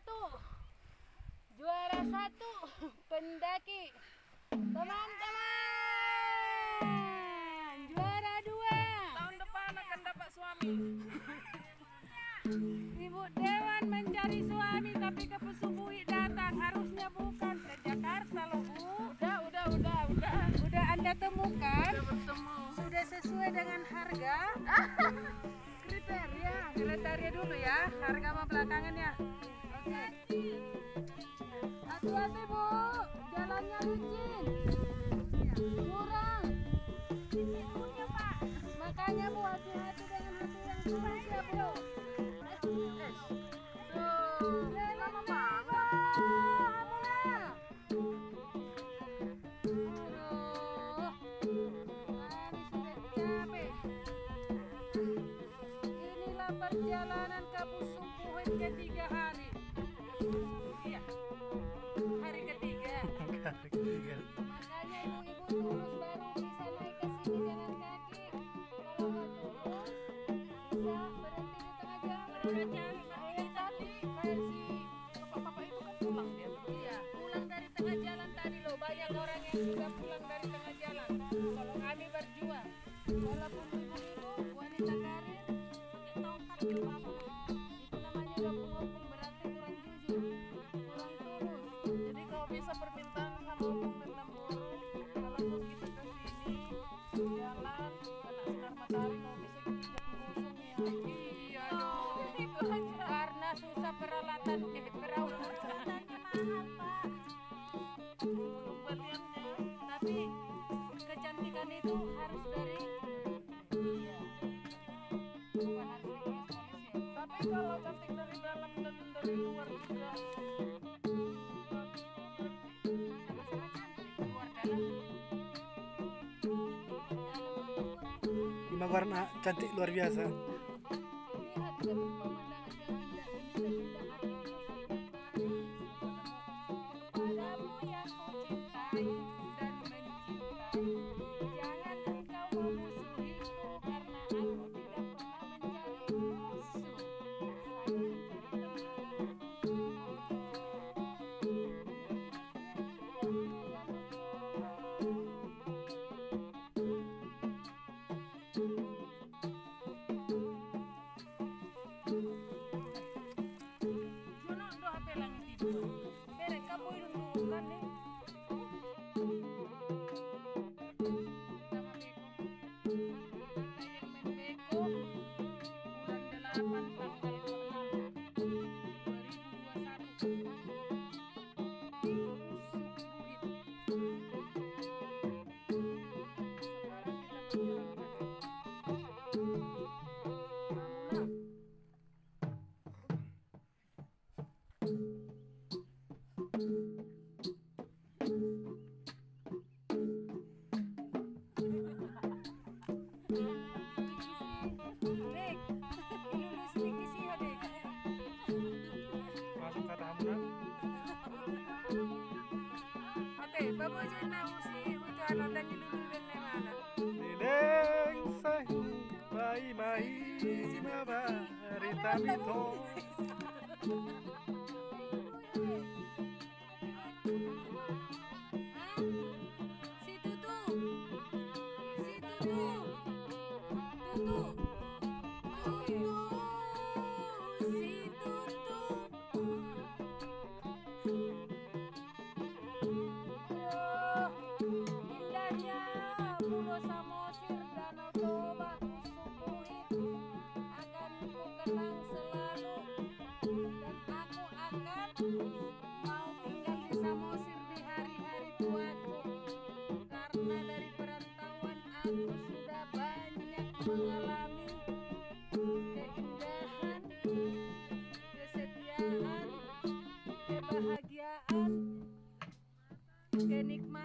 satu, juara satu pendaki. Teman-teman, juara dua. Tahun depan akan dapat suami. Ibu Dewan mencari suami tapi ke Pesubuhi datang. Harusnya bukan ke Jakarta loh, Bu. Udah. Anda temukan? Udah bertemu. Sudah sesuai dengan harga? Kriteria dulu ya. Harga sama belakangan ya. Oke. Hati-hati, Bu. Jalannya licin. Curang. Punya, Pak. Makanya Bu hati-hati dengan hati yang curang ya, Bu. Lama banget. Inilah perjalanan ke Pusumpuhin ketiga hari. Iya, hari ketiga. Makanya ibu-ibu tulus baru bisa naik ke sini jalan kaki. Kalau nggak tulus, bisa berhenti di tengah jalan. Tapi versi Bapak itu kan pulang dia. iya, pulang dari tengah jalan tadi loh. Banyak orang yang sudah pulang dari tengah jalan. Kalau kami berjuang, walaupun ibu-ibu, wanita karir, tongkat itu apa? Itu namanya gabung-gabung, berarti kurang jujur, kurang tulus. Jadi kalau bisa permintaan sama Opung dan Tamboro, kalaupun kita ke sini jalan kena sinar matahari, kalau bisa kita jangan gosong ya. Iya dong. Itu aja. Karena susah perawatan, Perawatannya mahal, Pak. Pembeliannya. tapi kecantikan itu harus dari Iya. bukan harus dipolis ya. Tapi kalau cantik dari dalam dan dari luar juga. Sama-sama cantik, luar dalam. Warna cantik luar biasa. Lihat gedung pemandangan yang indah ini keindahan padamu yang ku cintai dan mencintai. Jangan engkau memusuhiku karena aku tidak pernah mencari musuh. Saya mencari Jono do HP langit itu. Bere kamu hidung dulu kan nih. Sama Beko. Ada yang main Beko. Bulan 8 tanggal 26 2021. Di Pusumpuhin. Sekarang kita berjalan kaki. Ramuna. Dek, lulus sedikit sih ya, Dek. Masuk kata Hamdan. Oke, babu jena usi itu anak dan lulu dan mana? Lileng sahu mai mai maba rita mito. Si Tutu. Si Tutu. Tutu. Tutu. Si Tutu. Aduh, indahnya Pulau Samosir, Danau Toba, Pusumpuhin akan ku kenang selalu, dan aku akan mau tinggal di Samosir di hari-hari tuaku, karena dari perantauan aku sudah banyak mengalami keindahan, kesetiaan, kebahagiaan, kenikmatan